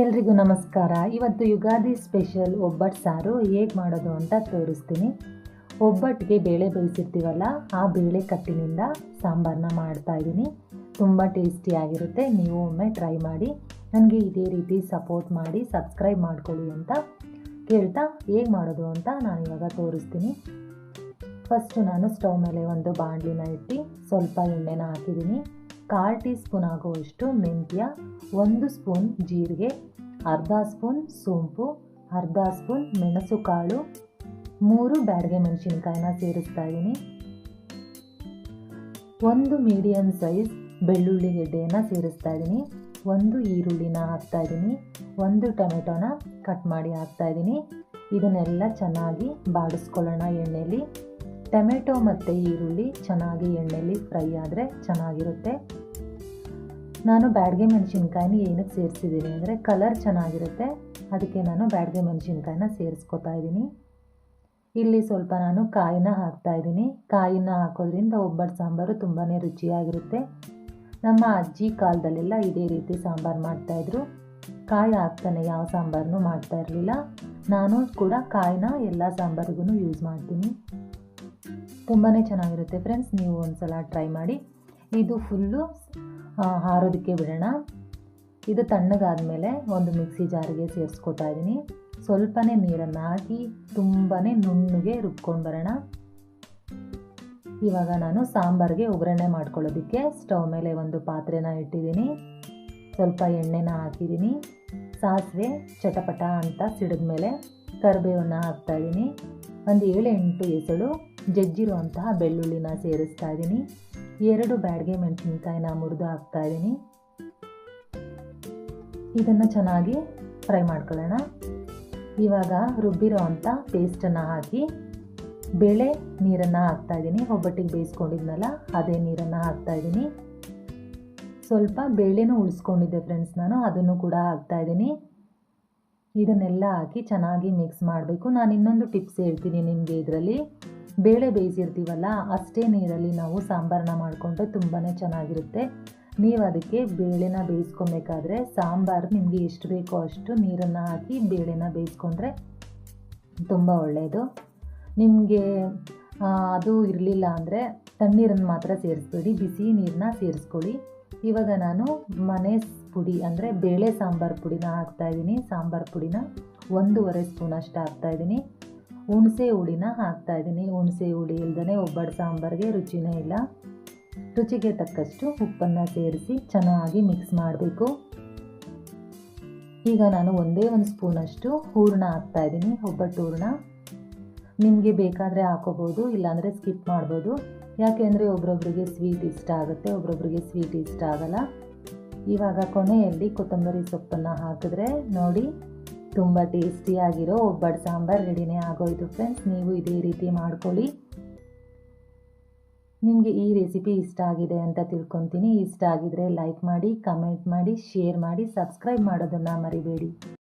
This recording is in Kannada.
ಎಲ್ರಿಗೂ ನಮಸ್ಕಾರ. ಇವತ್ತು ಯುಗಾದಿ ಸ್ಪೆಷಲ್ ಒಬ್ಬಟ್ಟು ಸಾರು ಹೇಗೆ ಮಾಡೋದು ಅಂತ ತೋರಿಸ್ತೀನಿ. ಒಬ್ಬಟ್ಟಿಗೆ ಬೇಳೆ ಬೇಯಿಸಿರ್ತೀವಲ್ಲ, ಆ ಬೇಳೆ ಕಟ್ಟಿನಿಂದ ಸಾಂಬಾರನ್ನ ಮಾಡ್ತಾಯಿದ್ದೀನಿ. ತುಂಬ ಟೇಸ್ಟಿಯಾಗಿರುತ್ತೆ. ನೀವು ಒಮ್ಮೆ ಟ್ರೈ ಮಾಡಿ. ನನಗೆ ಇದೇ ರೀತಿ ಸಪೋರ್ಟ್ ಮಾಡಿ ಸಬ್ಸ್ಕ್ರೈಬ್ ಮಾಡ್ಕೊಳ್ಳಿ ಅಂತ ಕೇಳ್ತಾ ಹೇಗೆ ಮಾಡೋದು ಅಂತ ನಾನಿವಾಗ ತೋರಿಸ್ತೀನಿ. ಫಸ್ಟು ನಾನು ಸ್ಟವ್ ಮೇಲೆ ಒಂದು ಬಾಣಲಿನ ಇಟ್ಟು ಸ್ವಲ್ಪ ಎಣ್ಣೆನ ಹಾಕಿದ್ದೀನಿ. 1/4 ಟೀ ಸ್ಪೂನ್ ಆಗುವಷ್ಟು ಮೆಂತ್ಯ, 1 ಸ್ಪೂನ್ ಜೀರಿಗೆ, ಅರ್ಧ ಸ್ಪೂನ್ ಸೋಂಪು, ಅರ್ಧ ಸ್ಪೂನ್ ಮೆಣಸು ಕಾಳು, 3 ಬ್ಯಾಡಗೆ ಮೆಣಸಿನ್ಕಾಯಿನ ಸೇರಿಸ್ತಾ ಇದ್ದೀನಿ. 1 ಮೀಡಿಯಮ್ ಸೈಜ್ ಬೆಳ್ಳುಳ್ಳಿ ಗೆಡ್ಡೆಯನ್ನು ಸೇರಿಸ್ತಾ ಇದ್ದೀನಿ. 1 ಈರುಳ್ಳಿನ ಹಾಕ್ತಾ ಇದ್ದೀನಿ. 1 ಟೊಮೆಟೊನ ಕಟ್ ಮಾಡಿ ಹಾಕ್ತಾ ಇದ್ದೀನಿ. ಇದನ್ನೆಲ್ಲ ಚೆನ್ನಾಗಿ ಬಾಡಿಸ್ಕೊಳ್ಳೋಣ ಎಣ್ಣೆಯಲ್ಲಿ. ಟೊಮೆಟೊ ಮತ್ತು ಈರುಳ್ಳಿ ಚೆನ್ನಾಗಿ ಎಣ್ಣೆಯಲ್ಲಿ ಫ್ರೈ ಆದರೆ ಚೆನ್ನಾಗಿರುತ್ತೆ. ನಾನು ಬ್ಯಾಡಗೆ ಮೆಣಸಿನ್ಕಾಯಿನ ಏನಕ್ಕೆ ಸೇರಿಸಿದ್ದೀನಿ ಅಂದರೆ ಕಲರ್ ಚೆನ್ನಾಗಿರುತ್ತೆ, ಅದಕ್ಕೆ ನಾನು ಬ್ಯಾಡಗೆ ಮೆಣಸಿನ್ಕಾಯಿನ ಸೇರಿಸ್ಕೊತಾ ಇದ್ದೀನಿ. ಇಲ್ಲಿ ಸ್ವಲ್ಪ ನಾನು ಕಾಯಿನ ಹಾಕ್ತಾ ಇದ್ದೀನಿ. ಕಾಯಿನ ಹಾಕೋದ್ರಿಂದ ಒಬ್ಬಟ್ಟು ಸಾಂಬಾರು ತುಂಬಾ ರುಚಿಯಾಗಿರುತ್ತೆ. ನಮ್ಮ ಅಜ್ಜಿ ಕಾಲದಲ್ಲೆಲ್ಲ ಇದೇ ರೀತಿ ಸಾಂಬಾರು ಮಾಡ್ತಾಯಿದ್ರು. ಕಾಯಿ ಹಾಕ್ತಾನೆ ಯಾವ ಸಾಂಬಾರನ್ನು ಮಾಡ್ತಾ ಇರಲಿಲ್ಲ. ನಾನು ಕೂಡ ಕಾಯಿನ ಎಲ್ಲ ಸಾಂಬಾರಿಗೂ ಯೂಸ್ ಮಾಡ್ತೀನಿ. ತುಂಬಾ ಚೆನ್ನಾಗಿರುತ್ತೆ ಫ್ರೆಂಡ್ಸ್, ನೀವು ಒಂದ್ಸಲ ಟ್ರೈ ಮಾಡಿ. ಇದು ಫುಲ್ಲು ಹಾರೋದಕ್ಕೆ ಬಿಡೋಣ. ಇದು ತಣ್ಣಗಾದಮೇಲೆ ಒಂದು ಮಿಕ್ಸಿ ಜಾರಿಗೆ ಸೇರಿಸ್ಕೊತಾ ಇದ್ದೀನಿ. ಸ್ವಲ್ಪನೇ ನೀರನ್ನು ಹಾಕಿ ತುಂಬಾ ನುಣ್ಣಗೆ ರುಬ್ಕೊಂಡು ಬರೋಣ. ಇವಾಗ ನಾನು ಸಾಂಬಾರಿಗೆ ಒಗ್ಗರಣೆ ಮಾಡ್ಕೊಳ್ಳೋದಕ್ಕೆ ಸ್ಟವ್ ಮೇಲೆ ಒಂದು ಪಾತ್ರೆನ ಇಟ್ಟಿದ್ದೀನಿ. ಸ್ವಲ್ಪ ಎಣ್ಣೆನ ಹಾಕಿದ್ದೀನಿ. ಸಾಸಿವೆ ಚಟಪಟ ಅಂತ ಸಿಡಿದ ಮೇಲೆ ಕರಿಬೇವನ್ನ ಹಾಕ್ತಾಯಿದ್ದೀನಿ. ಒಂದು 7-8 ಎಸಳು ಜಜ್ಜಿರುವಂತಹ ಬೆಳ್ಳುಳ್ಳಿನ ಸೇರಿಸ್ತಾ ಇದ್ದೀನಿ. 2 ಬ್ಯಾಡಗೆ ಮೆಣಸಿನ್ಕಾಯಿನ ಮುರಿದು ಹಾಕ್ತಾ ಇದ್ದೀನಿ. ಇದನ್ನು ಚೆನ್ನಾಗಿ ಫ್ರೈ ಮಾಡ್ಕೊಳ್ಳೋಣ. ಇವಾಗ ರುಬ್ಬಿರೋ ಅಂಥ ಪೇಸ್ಟನ್ನು ಹಾಕಿ ಬೇಳೆ ನೀರನ್ನು ಹಾಕ್ತಾ ಇದ್ದೀನಿ. ಒಬ್ಬಟ್ಟಿಗೆ ಬೇಯಿಸ್ಕೊಂಡಿದ್ನಲ್ಲ ಅದೇ ನೀರನ್ನು ಹಾಕ್ತಾ ಇದ್ದೀನಿ. ಸ್ವಲ್ಪ ಬೇಳೆನೂ ಉಳಿಸ್ಕೊಂಡಿದ್ದೆ ಫ್ರೆಂಡ್ಸ್, ನಾನು ಅದನ್ನು ಕೂಡ ಹಾಕ್ತಾ ಇದ್ದೀನಿ. ಇದನ್ನೆಲ್ಲ ಹಾಕಿ ಚೆನ್ನಾಗಿ ಮಿಕ್ಸ್ ಮಾಡಬೇಕು. ನಾನು ಇನ್ನೊಂದು ಟಿಪ್ಸ್ ಹೇಳ್ತೀನಿ ನಿಮಗೆ. ಇದರಲ್ಲಿ ಬೇಳೆ ಬೇಯಿಸಿರ್ತೀವಲ್ಲ, ಅಷ್ಟೇ ನೀರಲ್ಲಿ ನಾವು ಸಾಂಬಾರನ್ನ ಮಾಡಿಕೊಂಡ್ರೆ ತುಂಬಾ ಚೆನ್ನಾಗಿರುತ್ತೆ. ನೀವು ಅದಕ್ಕೆ ಬೇಳೆನ ಬೇಯಿಸ್ಕೊಬೇಕಾದ್ರೆ ಸಾಂಬಾರು ನಿಮಗೆ ಎಷ್ಟು ಬೇಕೋ ಅಷ್ಟು ನೀರನ್ನು ಹಾಕಿ ಬೇಳೆನ ಬೇಯಿಸ್ಕೊಂಡ್ರೆ ತುಂಬ ಒಳ್ಳೆಯದು. ನಿಮಗೆ ಅದು ಇರಲಿಲ್ಲ ಅಂದರೆ ತಣ್ಣೀರನ್ನು ಮಾತ್ರ ಸೇರಿಸ್ಬೇಡಿ, ಬಿಸಿ ನೀರನ್ನ ಸೇರಿಸ್ಕೊಳ್ಳಿ. ಇವಾಗ ನಾನು ಮನೆ ಪುಡಿ ಅಂದರೆ ಬೇಳೆ ಸಾಂಬಾರು ಪುಡಿನ ಹಾಕ್ತಾಯಿದ್ದೀನಿ. ಸಾಂಬಾರು ಪುಡಿನ 1.5 ಸ್ಪೂನಷ್ಟು ಹಾಕ್ತಾಯಿದ್ದೀನಿ. ಹುಣಸೆ ಹುಳಿನ ಹಾಕ್ತಾಯಿದ್ದೀನಿ. ಹುಣಸೆ ಹುಳಿ ಇಲ್ದೇ ಒಬ್ಬಟ್ಟು ಸಾಂಬಾರಿಗೆ ರುಚಿನೇ ಇಲ್ಲ. ರುಚಿಗೆ ತಕ್ಕಷ್ಟು ಉಪ್ಪನ್ನು ಸೇರಿಸಿ ಚೆನ್ನಾಗಿ ಮಿಕ್ಸ್ ಮಾಡಬೇಕು. ಈಗ ನಾನು ಒಂದೇ 1 ಸ್ಪೂನಷ್ಟು ಹೂರಣ ಹಾಕ್ತಾಯಿದ್ದೀನಿ, ಒಬ್ಬಟ್ಟು ಹೂರಣ. ನಿಮಗೆ ಬೇಕಾದರೆ ಹಾಕೋಬೋದು, ಇಲ್ಲಾಂದರೆ ಸ್ಕಿಪ್ ಮಾಡ್ಬೋದು. ಯಾಕೆಂದರೆ ಒಬ್ರೊಬ್ರಿಗೆ ಸ್ವೀಟ್ ಇಷ್ಟ ಆಗುತ್ತೆ, ಒಬ್ರೊಬ್ರಿಗೆ ಸ್ವೀಟ್ ಇಷ್ಟ ಆಗಲ್ಲ. ಇವಾಗ ಕೊನೆಯಲ್ಲಿ ಕೊತ್ತಂಬರಿ ಸೊಪ್ಪನ್ನು ಹಾಕಿದ್ರೆ ನೋಡಿ, ತುಂಬ ಟೇಸ್ಟಿಯಾಗಿರೋ ಒಬ್ಬಟ್ಟು ಸಾಂಬಾರು ರೆಡಿನೇ ಆಗೋಯ್ತು ಫ್ರೆಂಡ್ಸ್. ನೀವು ಇದೇ ರೀತಿ ಮಾಡ್ಕೊಳ್ಳಿ. ನಿಮಗೆ ಈ ರೆಸಿಪಿ ಇಷ್ಟ ಆಗಿದೆ ಅಂತ ತಿಳ್ಕೊತೀನಿ. ಇಷ್ಟ ಆಗಿದರೆ ಲೈಕ್ ಮಾಡಿ, ಕಮೆಂಟ್ ಮಾಡಿ, ಶೇರ್ ಮಾಡಿ, ಸಬ್ಸ್ಕ್ರೈಬ್ ಮಾಡೋದನ್ನು ಮರಿಬೇಡಿ.